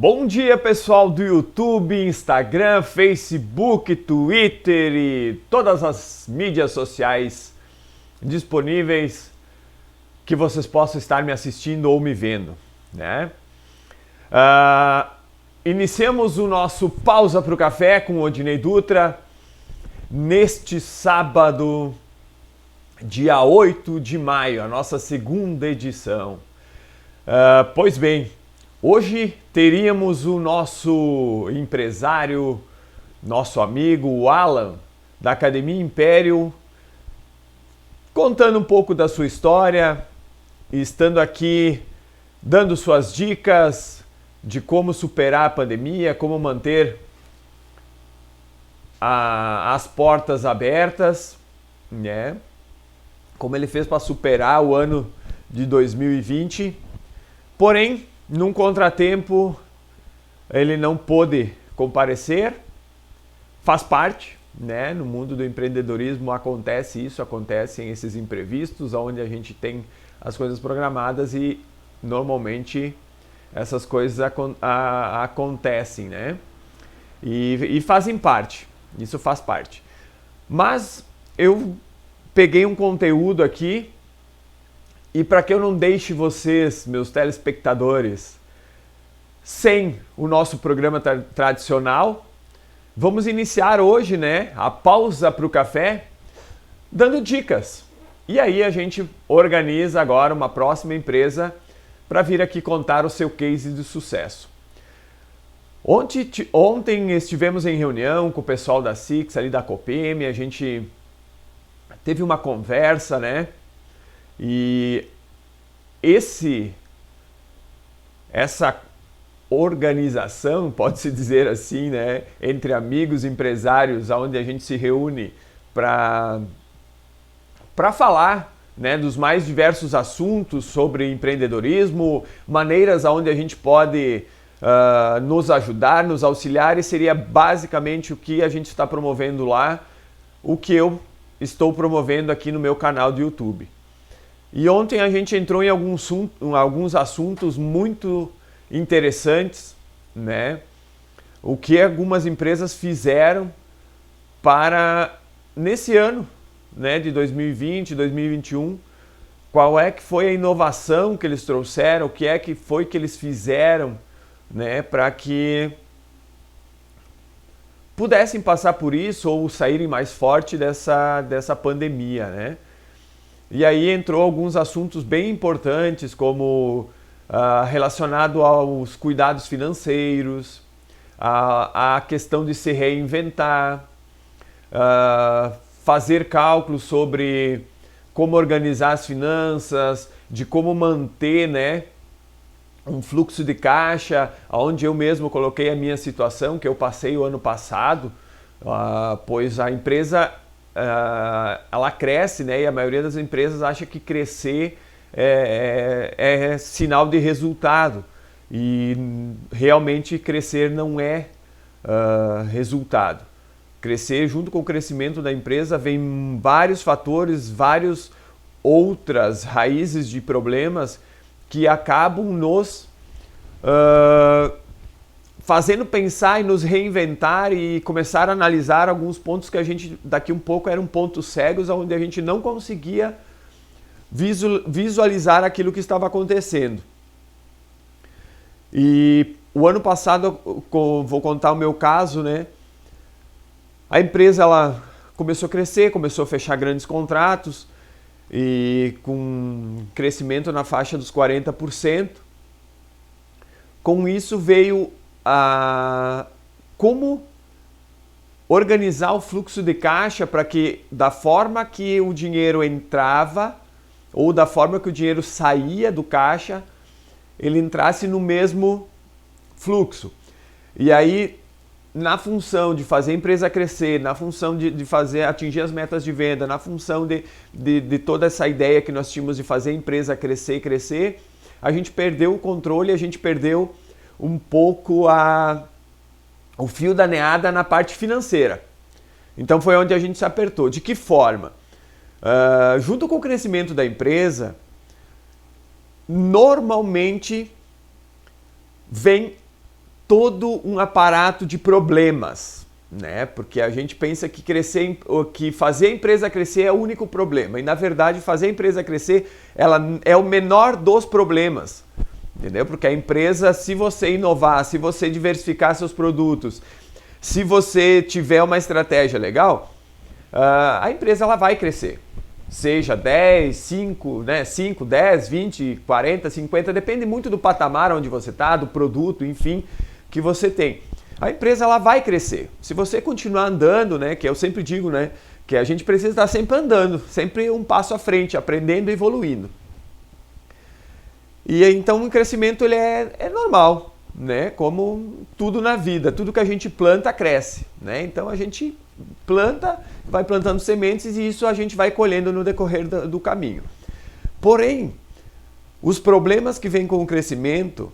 Bom dia, pessoal do YouTube, Instagram, Facebook, Twitter e todas as mídias sociais disponíveis que vocês possam estar me assistindo ou me vendo, né? Iniciamos o nosso Pausa para o Café com o Odinei Dutra neste sábado, dia 8 de maio, a nossa segunda edição. Pois bem, hoje teríamos o nosso empresário, nosso amigo, o Alan, da Academia Império, contando um pouco da sua história, estando aqui dando suas dicas de como superar a pandemia, como manter as portas abertas, né? Como ele fez para superar o ano de 2020. Porém, num contratempo, ele não pôde comparecer, faz parte, né? No mundo do empreendedorismo acontecem esses imprevistos, onde a gente tem as coisas programadas e normalmente essas coisas acontecem, né? E fazem parte, isso faz parte. Mas eu peguei um conteúdo aqui e para que eu não deixe vocês, meus telespectadores, sem o nosso programa tradicional, vamos iniciar hoje, né, a pausa para o café, dando dicas. E aí a gente organiza agora uma próxima empresa para vir aqui contar o seu case de sucesso. Ontem estivemos em reunião com o pessoal da Six, ali da Copem, a gente teve uma conversa, né? E essa organização, pode-se dizer assim, né, entre amigos empresários, onde a gente se reúne para falar, né, dos mais diversos assuntos sobre empreendedorismo, maneiras onde a gente pode nos ajudar, nos auxiliar, e seria basicamente o que a gente está promovendo lá, o que eu estou promovendo aqui no meu canal do YouTube. E ontem a gente entrou em alguns assuntos muito interessantes, né? O que algumas empresas fizeram para, nesse ano, né, de 2020, 2021, qual é que foi a inovação que eles trouxeram, o que é que foi que eles fizeram, né, para que pudessem passar por isso ou saírem mais forte dessa pandemia, né? E aí entrou alguns assuntos bem importantes, como relacionado aos cuidados financeiros, a questão de se reinventar, fazer cálculos sobre como organizar as finanças, de como manter, né, um fluxo de caixa, onde eu mesmo coloquei a minha situação, que eu passei o ano passado, pois a empresa ela cresce, né? E a maioria das empresas acha que crescer é sinal de resultado. E realmente crescer não é resultado. Crescer, junto com o crescimento da empresa, vem vários fatores, várias outras raízes de problemas que acabam nos fazendo pensar e nos reinventar e começar a analisar alguns pontos que a gente, daqui um pouco, eram pontos cegos, onde a gente não conseguia visualizar aquilo que estava acontecendo. E o ano passado, vou contar o meu caso, né? A empresa ela começou a crescer, começou a fechar grandes contratos e com crescimento na faixa dos 40%. Com isso veio como organizar o fluxo de caixa para que, da forma que o dinheiro entrava ou da forma que o dinheiro saía do caixa, ele entrasse no mesmo fluxo. E aí, na função de fazer a empresa crescer, na função de fazer atingir as metas de venda, na função de toda essa ideia que nós tínhamos de fazer a empresa crescer e crescer, a gente perdeu o controle, a gente perdeu um pouco o fio da meada na parte financeira. Então foi onde a gente se apertou. De que forma? Junto com o crescimento da empresa, normalmente vem todo um aparato de problemas, né? Porque a gente pensa que que fazer a empresa crescer é o único problema. E na verdade, fazer a empresa crescer, ela é o menor dos problemas. Entendeu? Porque a empresa, se você inovar, se você diversificar seus produtos, se você tiver uma estratégia legal, a empresa ela vai crescer. Seja 10, 5, né? 5, 10, 20, 40, 50, depende muito do patamar onde você está, do produto, enfim, que você tem. A empresa ela vai crescer. Se você continuar andando, né, que eu sempre digo, né, que a gente precisa estar sempre andando, sempre um passo à frente, aprendendo e evoluindo. E então o crescimento ele é normal, né? Como tudo na vida, tudo que a gente planta cresce, né? Então a gente planta, vai plantando sementes e isso a gente vai colhendo no decorrer do caminho. Porém, os problemas que vêm com o crescimento,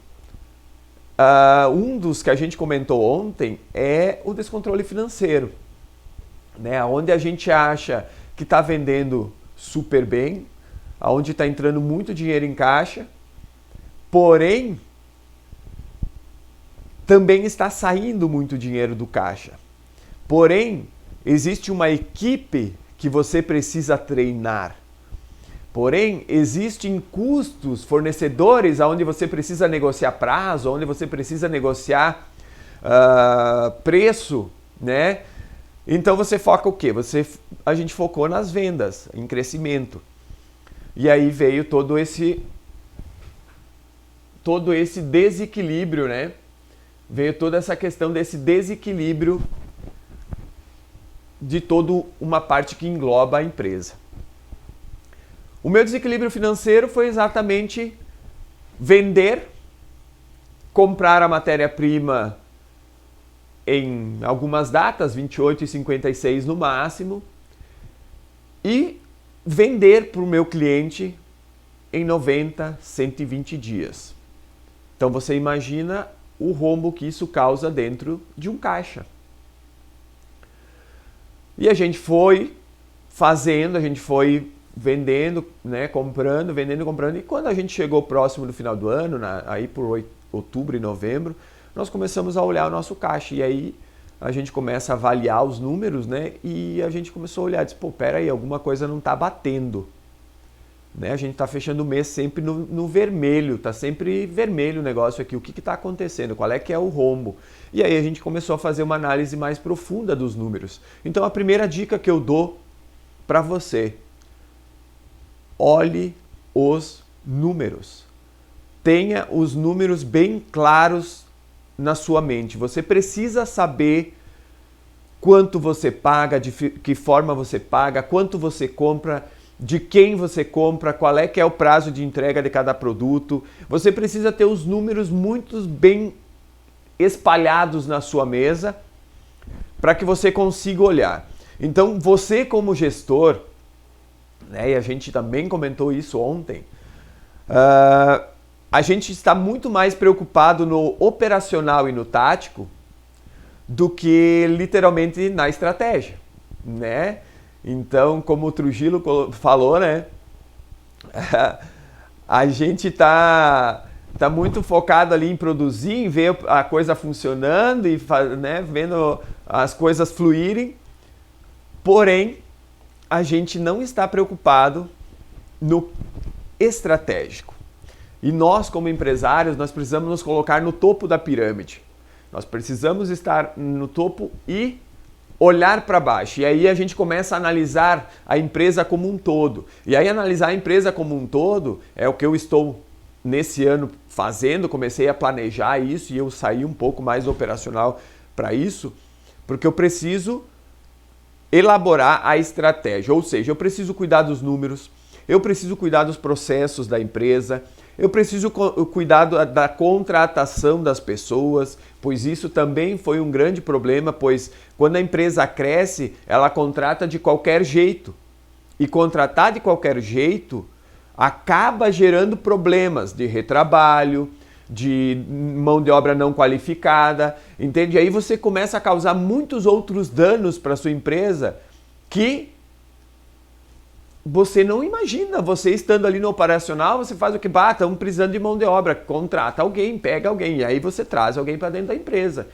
um dos que a gente comentou ontem é o descontrole financeiro, né? Onde a gente acha que está vendendo super bem, onde está entrando muito dinheiro em caixa, porém também está saindo muito dinheiro do caixa. Porém, existe uma equipe que você precisa treinar. Porém, existem custos, fornecedores, onde você precisa negociar prazo, onde você precisa negociar preço, né? Então você foca o quê? A gente focou nas vendas, em crescimento. E aí veio todo esse desequilíbrio, né? Veio toda essa questão desse desequilíbrio de toda uma parte que engloba a empresa. O meu desequilíbrio financeiro foi exatamente vender, comprar a matéria-prima em algumas datas, 28 e 56 no máximo, e vender para o meu cliente em 90, 120 dias. Então você imagina o rombo que isso causa dentro de um caixa. E a gente foi fazendo, a gente foi vendendo, né, comprando, vendendo e comprando. E quando a gente chegou próximo do final do ano, aí por outubro e novembro, nós começamos a olhar o nosso caixa. E aí a gente começa a avaliar os números, né? E a gente começou a olhar e disse, pô, peraí, alguma coisa não está batendo. Né? A gente está fechando o mês sempre no vermelho, está sempre vermelho o negócio aqui. O que está acontecendo? Qual é que é o rombo? E aí a gente começou a fazer uma análise mais profunda dos números. Então a primeira dica que eu dou para você: olhe os números. Tenha os números bem claros na sua mente. Você precisa saber quanto você paga, de que forma você paga, quanto você compra, de quem você compra, qual é que é o prazo de entrega de cada produto. Você precisa ter os números muito bem espalhados na sua mesa para que você consiga olhar. Então, você como gestor, né, e a gente também comentou isso ontem, a gente está muito mais preocupado no operacional e no tático do que literalmente na estratégia, né? Então, como o Trujillo falou, né, a gente tá muito focado ali em produzir, em ver a coisa funcionando e, né, vendo as coisas fluírem, porém a gente não está preocupado no estratégico. E nós, como empresários, nós precisamos nos colocar no topo da pirâmide. Nós precisamos estar no topo e olhar para baixo. E aí a gente começa a analisar a empresa como um todo. E aí analisar a empresa como um todo é o que eu estou nesse ano fazendo. Comecei a planejar isso e eu saí um pouco mais operacional para isso, porque eu preciso elaborar a estratégia. Ou seja, eu preciso cuidar dos números, eu preciso cuidar dos processos da empresa, eu preciso cuidar da contratação das pessoas, pois isso também foi um grande problema, pois quando a empresa cresce, ela contrata de qualquer jeito. E contratar de qualquer jeito acaba gerando problemas de retrabalho, de mão de obra não qualificada, entende? Aí você começa a causar muitos outros danos para a sua empresa que você não imagina, você estando ali no operacional, você faz o que? Estamos precisando de mão de obra, contrata alguém, pega alguém, e aí você traz alguém para dentro da empresa.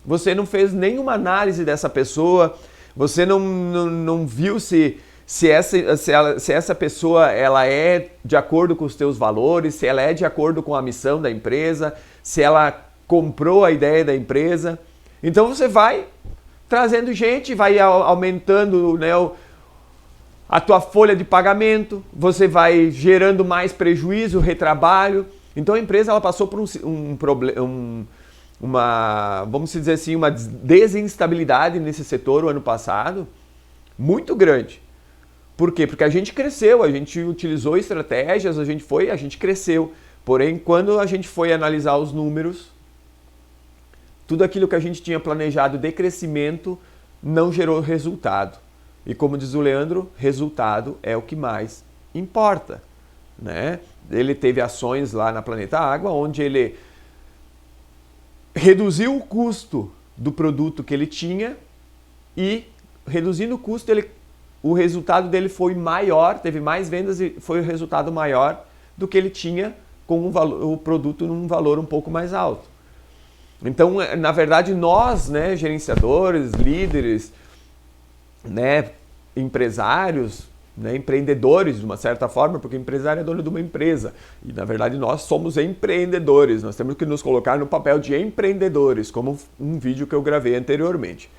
Você não fez nenhuma análise dessa pessoa, você não viu se essa pessoa ela é de acordo com os teus valores, se ela é de acordo com a missão da empresa, se ela comprou a ideia da empresa. Então você vai trazendo gente, vai aumentando, né, a tua folha de pagamento, você vai gerando mais prejuízo, retrabalho. Então a empresa ela passou por vamos dizer assim, uma desinstabilidade nesse setor o ano passado, muito grande. Por quê? Porque a gente cresceu, a gente utilizou estratégias, a gente cresceu. Porém, quando a gente foi analisar os números, tudo aquilo que a gente tinha planejado de crescimento não gerou resultado. E como diz o Leandro, resultado é o que mais importa, né? Ele teve ações lá na Planeta Água, onde ele reduziu o custo do produto que ele tinha e, reduzindo o custo, o resultado dele foi maior, teve mais vendas e foi o resultado maior do que ele tinha com o produto num valor um pouco mais alto. Então, na verdade, nós, né, gerenciadores, líderes, né, empresários, né, empreendedores de uma certa forma, porque o empresário é dono de uma empresa e na verdade nós somos empreendedores, nós temos que nos colocar no papel de empreendedores, como um vídeo que eu gravei anteriormente.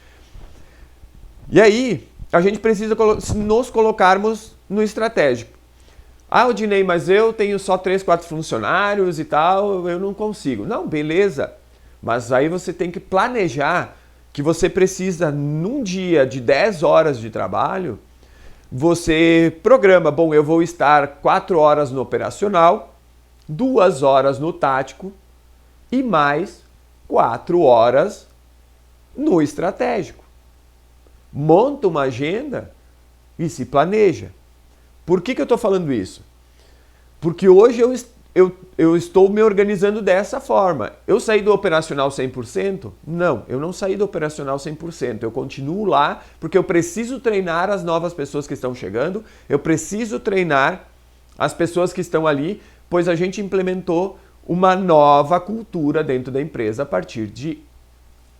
E aí, a gente precisa nos colocarmos no estratégico. Ah, Odinei, mas eu tenho só 3, 4 funcionários e tal, eu não consigo. Não, beleza, mas aí você tem que planejar que você precisa, num dia de 10 horas de trabalho, você programa, bom, eu vou estar 4 horas no operacional, 2 horas no tático e mais 4 horas no estratégico. Monta uma agenda e se planeja. Por que eu estou falando isso? Porque hoje eu estou me organizando dessa forma. Eu saí do operacional 100%? Não, eu não saí do operacional 100%. Eu continuo lá porque eu preciso treinar as novas pessoas que estão chegando, eu preciso treinar as pessoas que estão ali, pois a gente implementou uma nova cultura dentro da empresa a partir de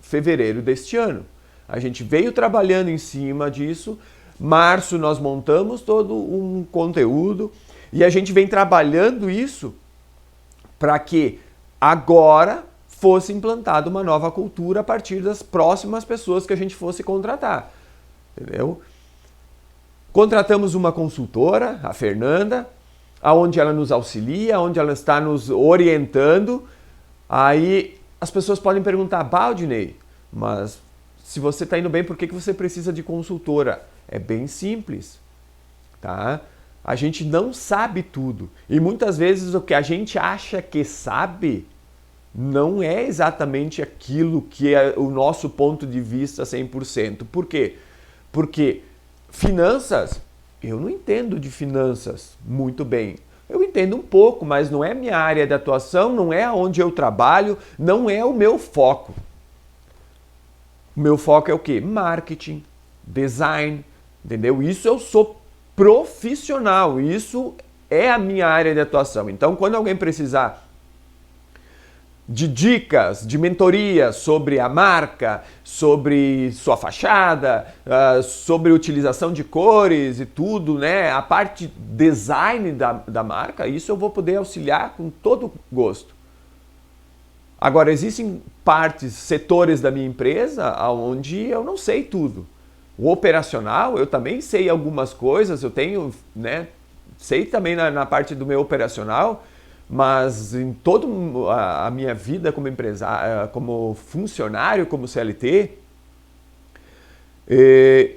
fevereiro deste ano. A gente veio trabalhando em cima disso. Março nós montamos todo um conteúdo e a gente vem trabalhando isso para que agora fosse implantada uma nova cultura a partir das próximas pessoas que a gente fosse contratar. Entendeu? Contratamos uma consultora, a Fernanda, onde ela nos auxilia, onde ela está nos orientando. Aí as pessoas podem perguntar, Baldinei, mas se você está indo bem, por que você precisa de consultora? É bem simples, tá? A gente não sabe tudo. E muitas vezes o que a gente acha que sabe não é exatamente aquilo que é o nosso ponto de vista 100%. Por quê? Porque finanças, eu não entendo de finanças muito bem. Eu entendo um pouco, mas não é minha área de atuação, não é onde eu trabalho, não é o meu foco. O meu foco é o quê? Marketing, design, entendeu? Isso eu sou profissional, isso é a minha área de atuação. Então, quando alguém precisar de dicas, de mentoria sobre a marca, sobre sua fachada, sobre utilização de cores e tudo, né? A parte design da marca, isso eu vou poder auxiliar com todo gosto. Agora, existem partes, setores da minha empresa onde eu não sei tudo. O operacional, eu também sei algumas coisas, eu tenho, né, sei também na parte do meu operacional, mas em toda a minha vida como empresário, como funcionário, como CLT,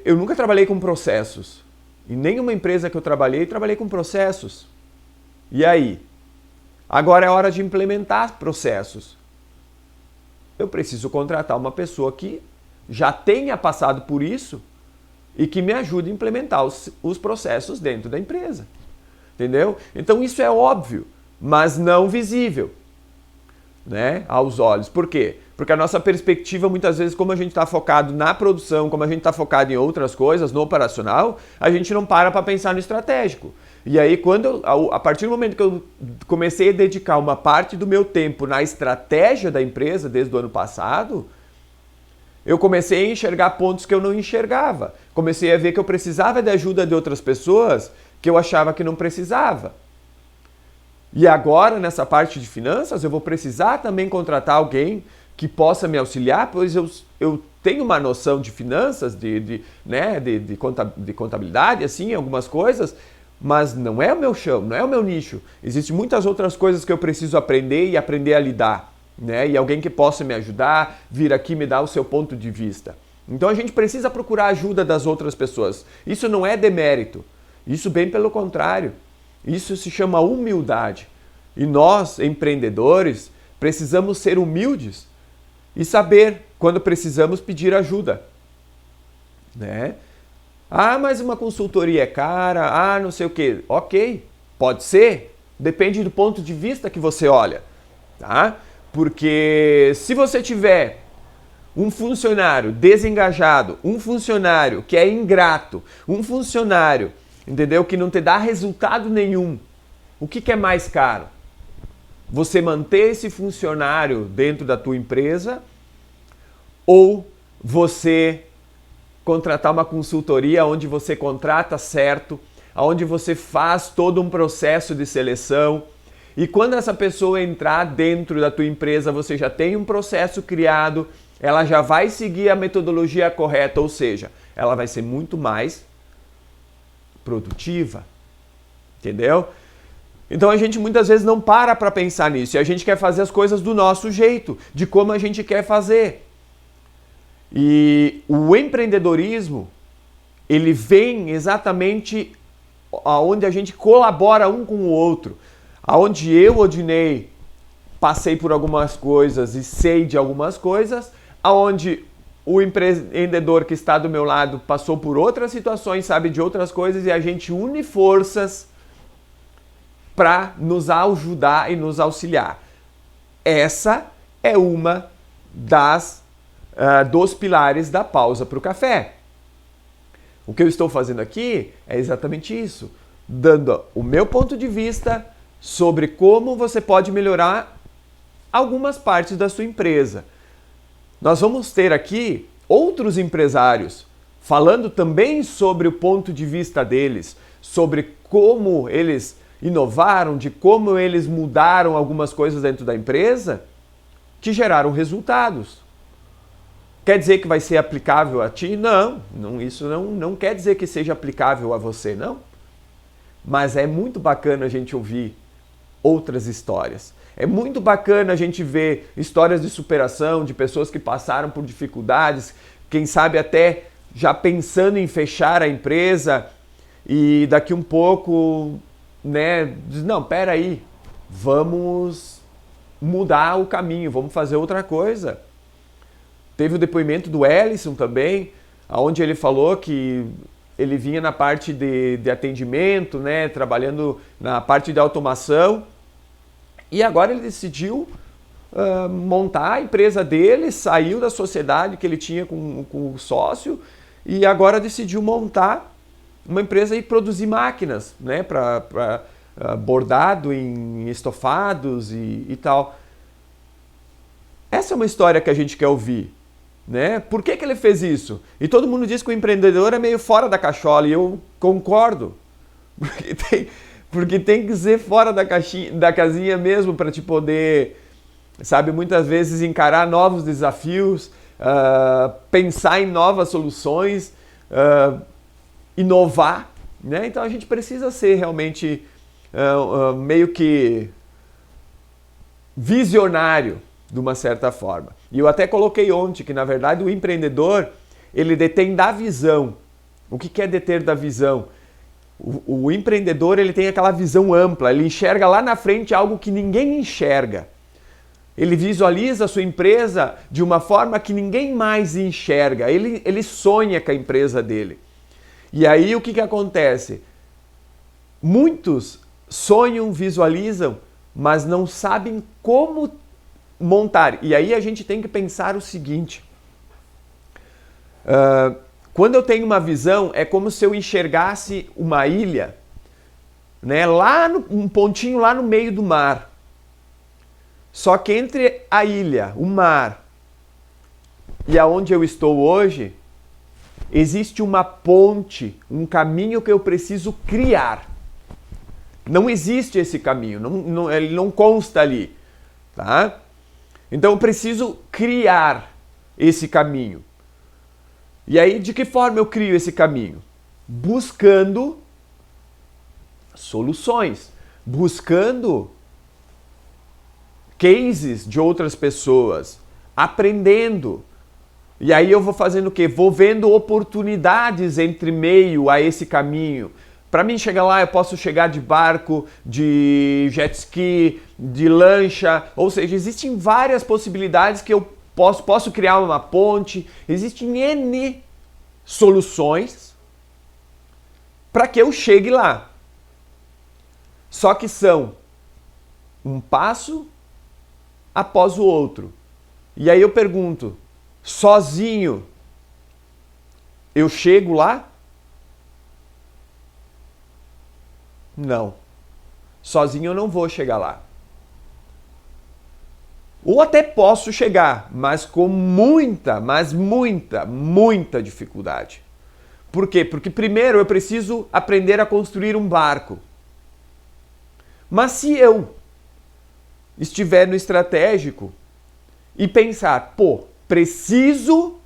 eu nunca trabalhei com processos. Em nenhuma empresa que eu trabalhei com processos. E aí? Agora é hora de implementar processos. Eu preciso contratar uma pessoa que já tenha passado por isso e que me ajude a implementar os processos dentro da empresa. Entendeu? Então isso é óbvio, mas não visível. né, aos olhos. Por quê? Porque a nossa perspectiva, muitas vezes, como a gente está focado na produção, como a gente está focado em outras coisas, no operacional, a gente não para pensar no estratégico. E aí, a partir do momento que eu comecei a dedicar uma parte do meu tempo na estratégia da empresa, desde o ano passado, eu comecei a enxergar pontos que eu não enxergava. Comecei a ver que eu precisava de ajuda de outras pessoas que eu achava que não precisava. E agora, nessa parte de finanças, eu vou precisar também contratar alguém que possa me auxiliar, pois eu tenho uma noção de finanças, de contabilidade, assim, algumas coisas, mas não é o meu chão, não é o meu nicho. Existem muitas outras coisas que eu preciso aprender e aprender a lidar, né? E alguém que possa me ajudar, vir aqui me dar o seu ponto de vista. Então a gente precisa procurar a ajuda das outras pessoas. Isso não é demérito, isso bem pelo contrário. Isso se chama humildade. E nós, empreendedores, precisamos ser humildes e saber quando precisamos pedir ajuda, né? Ah, mas uma consultoria é cara, não sei o quê. Ok, pode ser, depende do ponto de vista que você olha, tá? Porque se você tiver um funcionário desengajado, um funcionário que é ingrato, um funcionário, entendeu, que não te dá resultado nenhum, o que é mais caro? Você manter esse funcionário dentro da tua empresa ou você contratar uma consultoria onde você contrata certo, onde você faz todo um processo de seleção e quando essa pessoa entrar dentro da tua empresa, você já tem um processo criado, ela já vai seguir a metodologia correta, ou seja, ela vai ser muito mais produtiva, entendeu? Então a gente muitas vezes não para pensar nisso e a gente quer fazer as coisas do nosso jeito, de como a gente quer fazer. E o empreendedorismo, ele vem exatamente aonde a gente colabora um com o outro. Aonde eu, Odinei, passei por algumas coisas e sei de algumas coisas, aonde o empreendedor que está do meu lado passou por outras situações, sabe de outras coisas e a gente une forças para nos ajudar e nos auxiliar. Essa é uma dos pilares da pausa para o café. O que eu estou fazendo aqui é exatamente isso, dando o meu ponto de vista sobre como você pode melhorar algumas partes da sua empresa. Nós vamos ter aqui outros empresários falando também sobre o ponto de vista deles, sobre como eles inovaram, de como eles mudaram algumas coisas dentro da empresa que geraram resultados. Quer dizer que vai ser aplicável a ti? Não, isso não quer dizer que seja aplicável a você, não. Mas é muito bacana a gente ouvir outras histórias. É muito bacana a gente ver histórias de superação, de pessoas que passaram por dificuldades, quem sabe até já pensando em fechar a empresa e daqui um pouco, né, diz, não, peraí, vamos mudar o caminho, vamos fazer outra coisa. Teve o depoimento do Ellison também, onde ele falou que ele vinha na parte de atendimento, né, trabalhando na parte de automação, e agora ele decidiu montar a empresa dele, saiu da sociedade que ele tinha com o sócio e agora decidiu montar uma empresa e produzir máquinas, né, para bordado em estofados e tal. Essa é uma história que a gente quer ouvir, né? Por que ele fez isso? E todo mundo diz que o empreendedor é meio fora da cachola e eu concordo, porque tem que ser fora da casinha mesmo para te poder, sabe, muitas vezes encarar novos desafios, pensar em novas soluções, inovar, né? Então a gente precisa ser realmente meio que visionário de uma certa forma. E eu até coloquei ontem que, na verdade, o empreendedor, ele detém da visão. O que é deter da visão? O empreendedor, ele tem aquela visão ampla, ele enxerga lá na frente algo que ninguém enxerga. Ele visualiza a sua empresa de uma forma que ninguém mais enxerga. Ele sonha com a empresa dele. E aí o que acontece? Muitos sonham, visualizam, mas não sabem como montar. E aí a gente tem que pensar o seguinte. Quando eu tenho uma visão, é como se eu enxergasse uma ilha, né, um pontinho lá no meio do mar. Só que entre a ilha, o mar e aonde eu estou hoje, existe uma ponte, um caminho que eu preciso criar. Não existe esse caminho, ele não consta ali, tá? Então eu preciso criar esse caminho. E aí, de que forma eu crio esse caminho? Buscando soluções, buscando cases de outras pessoas, aprendendo. E aí eu vou fazendo o quê? Vou vendo oportunidades entre meio a esse caminho. Para mim chegar lá, eu posso chegar de barco, de jet ski, de lancha, ou seja, existem várias possibilidades que eu posso criar uma ponte, existem N soluções para que eu chegue lá. Só que são um passo após o outro. E aí eu pergunto, sozinho eu chego lá? Não. Sozinho eu não vou chegar lá. Ou até posso chegar, mas com muita dificuldade. Por quê? Porque primeiro eu preciso aprender a construir um barco. Mas se eu estiver no estratégico e pensar, preciso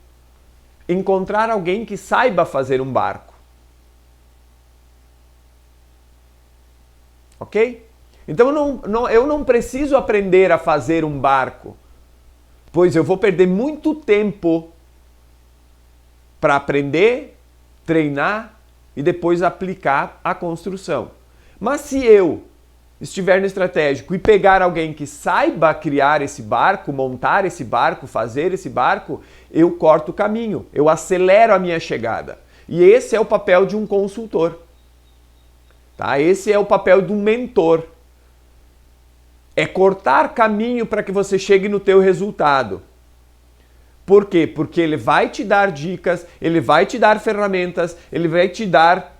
encontrar alguém que saiba fazer um barco. Ok? Então eu não preciso aprender a fazer um barco, pois eu vou perder muito tempo para aprender, treinar e depois aplicar a construção. Mas se eu estiver no estratégico e pegar alguém que saiba criar esse barco, montar esse barco, fazer esse barco, eu corto o caminho, eu acelero a minha chegada. E esse é o papel de um consultor. Tá? Esse é o papel do mentor. É cortar caminho para que você chegue no teu resultado. Por quê? Porque ele vai te dar dicas, ele vai te dar ferramentas, ele vai te dar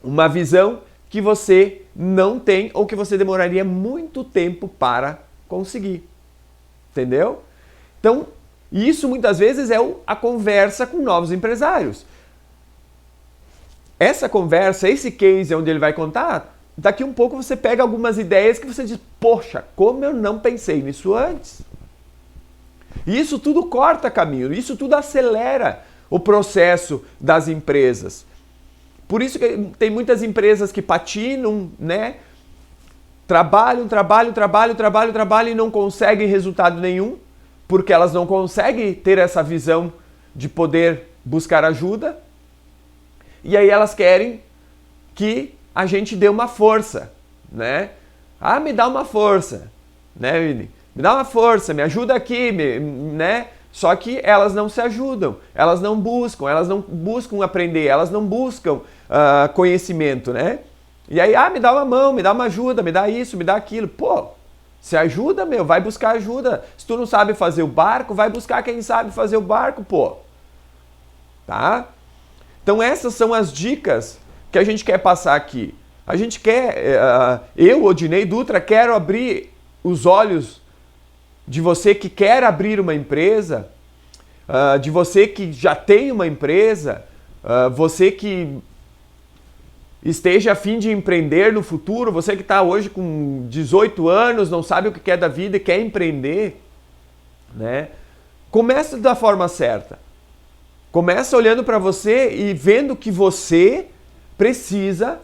uma visão que você não tem ou que você demoraria muito tempo para conseguir. Entendeu? Então, isso muitas vezes é a conversa com novos empresários. Essa conversa, esse case onde ele vai contar, daqui um pouco você pega algumas ideias que você diz, poxa, como eu não pensei nisso antes? E isso tudo corta caminho, isso tudo acelera o processo das empresas. Por isso que tem muitas empresas que patinam, né? Trabalham e não conseguem resultado nenhum, porque elas não conseguem ter essa visão de poder buscar ajuda. E aí elas querem que a gente dê uma força, né? Ah, me dá uma força, né, Vini? Me dá uma força, me ajuda aqui, né? Só que elas não se ajudam, elas não buscam aprender, elas não buscam conhecimento, né? E aí, me dá uma mão, me dá uma ajuda, me dá isso, me dá aquilo. Se ajuda, vai buscar ajuda. Se tu não sabe fazer o barco, vai buscar quem sabe fazer o barco, Tá? Então essas são as dicas que a gente quer passar aqui. A gente quer, eu, Odinei Dutra, quero abrir os olhos de você que quer abrir uma empresa, de você que já tem uma empresa, você que esteja a fim de empreender no futuro, você que está hoje com 18 anos, não sabe o que quer da vida e quer empreender, né? Começa da forma certa. Começa olhando para você e vendo que você precisa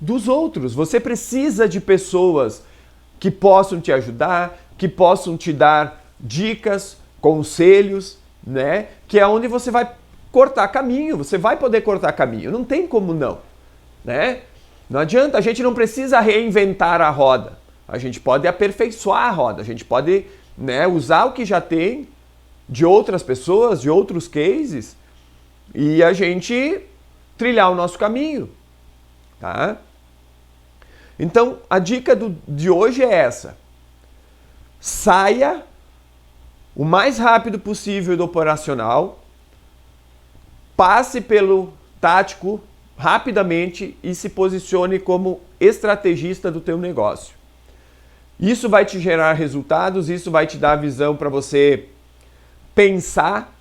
dos outros. Você precisa de pessoas que possam te ajudar, que possam te dar dicas, conselhos, né? Que é onde você vai cortar caminho, você vai poder cortar caminho. Não tem como não, né? Não adianta, a gente não precisa reinventar a roda. A gente pode aperfeiçoar a roda, a gente pode, né, usar o que já tem de outras pessoas, de outros cases, e a gente trilhar o nosso caminho, tá? Então, a dica de hoje é essa. Saia o mais rápido possível do operacional, passe pelo tático rapidamente e se posicione como estrategista do teu negócio. Isso vai te gerar resultados, isso vai te dar visão para você pensar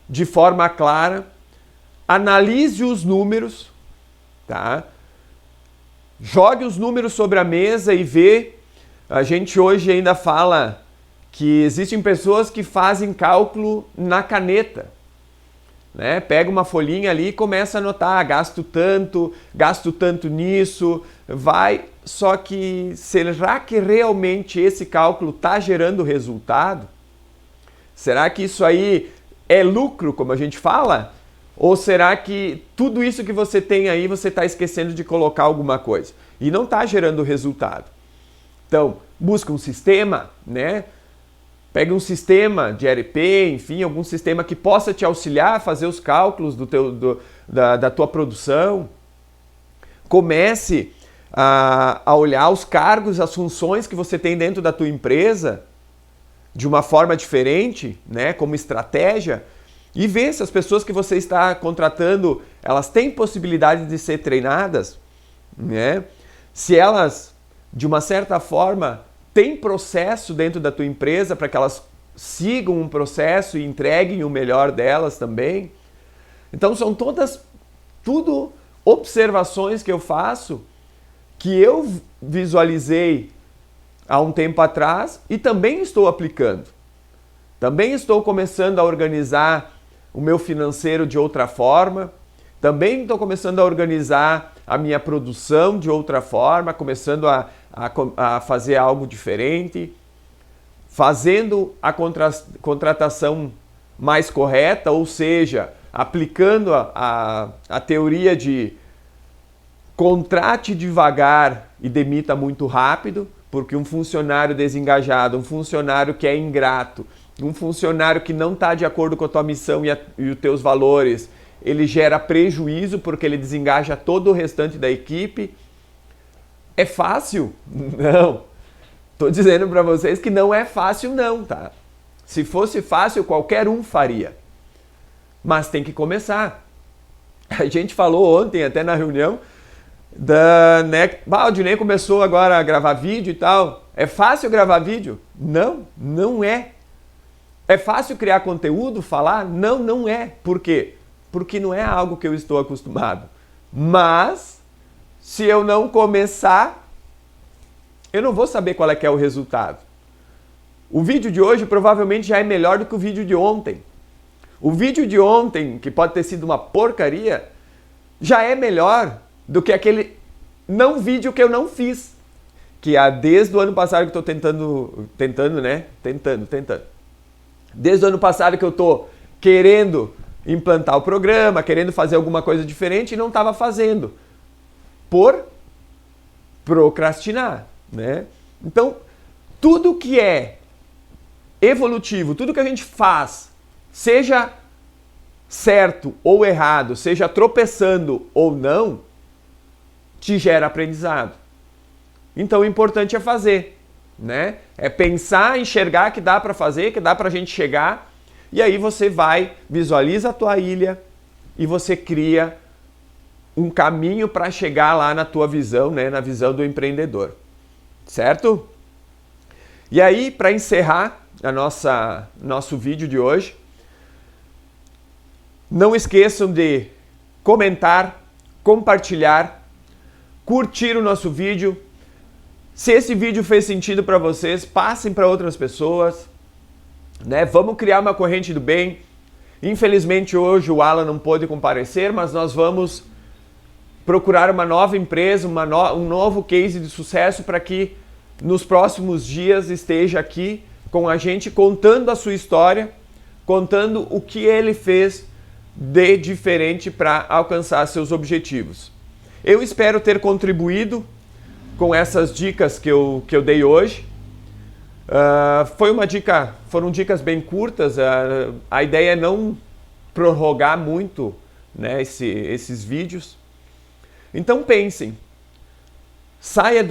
de forma clara, analise os números, tá? Jogue os números sobre a mesa e vê. A gente hoje ainda fala que existem pessoas que fazem cálculo na caneta, né? Pega uma folhinha ali e começa a anotar, gasto tanto nisso, vai. Só que será que realmente esse cálculo está gerando resultado? Será que isso aí é lucro, como a gente fala? Ou será que tudo isso que você tem aí, você está esquecendo de colocar alguma coisa? E não está gerando resultado. Então, busca um sistema, né? Pega um sistema de ERP, enfim, algum sistema que possa te auxiliar a fazer os cálculos da tua produção. Comece a olhar os cargos, as funções que você tem dentro da tua empresa de uma forma diferente, né, como estratégia, e ver se as pessoas que você está contratando, elas têm possibilidade de ser treinadas, né? Se elas, de uma certa forma, têm processo dentro da tua empresa para que elas sigam um processo e entreguem o melhor delas também. Então são tudo observações que eu faço, que eu visualizei há um tempo atrás e também estou aplicando. Também estou começando a organizar o meu financeiro de outra forma. Também estou começando a organizar a minha produção de outra forma, começando a fazer algo diferente, fazendo a contratação mais correta, ou seja, aplicando a teoria de contrate devagar e demita muito rápido, porque um funcionário desengajado, um funcionário que é ingrato, um funcionário que não está de acordo com a tua missão e os teus valores, ele gera prejuízo porque ele desengaja todo o restante da equipe. É fácil? Não. Estou dizendo para vocês que não é fácil não, tá? Se fosse fácil, qualquer um faria. Mas tem que começar. A gente falou ontem, até na reunião, o Dinei começou agora a gravar vídeo e tal. É fácil gravar vídeo? Não, não é. É fácil criar conteúdo, falar? Não, não é. Por quê? Porque não é algo que eu estou acostumado. Mas, se eu não começar, eu não vou saber qual é que é o resultado. O vídeo de hoje provavelmente já é melhor do que o vídeo de ontem. O vídeo de ontem, que pode ter sido uma porcaria, já é melhor do que aquele vídeo que eu não fiz. Que há desde o ano passado que eu estou tentando. Desde o ano passado que eu estou querendo implantar o programa, querendo fazer alguma coisa diferente e não estava fazendo. Por procrastinar, né? Então, tudo que é evolutivo, tudo que a gente faz, seja certo ou errado, seja tropeçando ou não, te gera aprendizado. Então, o importante é fazer, né? É pensar, enxergar que dá para fazer, que dá para a gente chegar, e aí você vai, visualiza a tua ilha e você cria um caminho para chegar lá na tua visão, né? Na visão do empreendedor, certo? E aí, para encerrar nosso vídeo de hoje, não esqueçam de comentar, compartilhar, curtir o nosso vídeo. Se esse vídeo fez sentido para vocês, passem para outras pessoas, né? Vamos criar uma corrente do bem. Infelizmente hoje o Alan não pôde comparecer, mas nós vamos procurar uma nova empresa, um novo case de sucesso para que nos próximos dias esteja aqui com a gente contando a sua história, contando o que ele fez de diferente para alcançar seus objetivos. Eu espero ter contribuído com essas dicas que eu dei hoje. Foram dicas bem curtas. A ideia é não prorrogar muito, né, esses vídeos. Então pensem, saia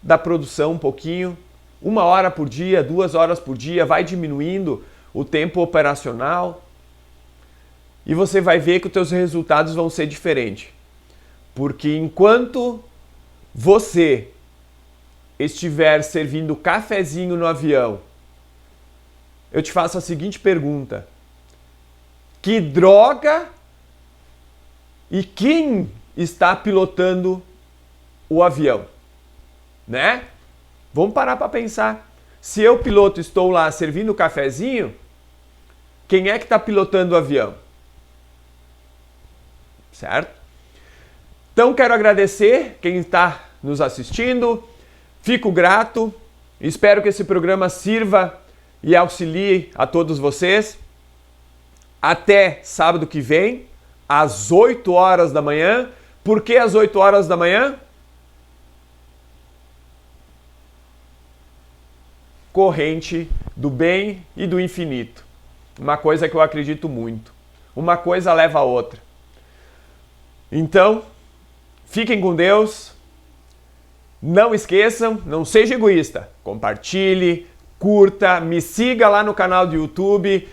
da produção um pouquinho, 1 hora por dia, 2 horas por dia, vai diminuindo. o tempo operacional, e você vai ver que os teus resultados vão ser diferentes. Porque enquanto você estiver servindo cafezinho no avião, eu te faço a seguinte pergunta: que droga e quem está pilotando o avião? Né? Vamos parar para pensar. Se eu, piloto, estou lá servindo cafezinho, quem é que está pilotando o avião? Certo? Então quero agradecer quem está nos assistindo. Fico grato. Espero que esse programa sirva e auxilie a todos vocês. Até sábado que vem, às 8 horas da manhã. Por que às 8 horas da manhã? Corrente do bem e do infinito. Uma coisa que eu acredito muito. Uma coisa leva a outra. Então, fiquem com Deus. Não esqueçam, não seja egoísta. Compartilhe, curta, me siga lá no canal do YouTube.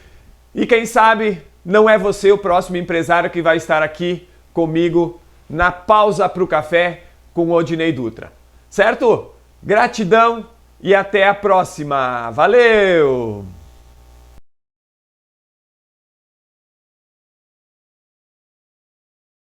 E quem sabe não é você o próximo empresário que vai estar aqui comigo na pausa para o café com o Odinei Dutra. Certo? Gratidão e até a próxima. Valeu!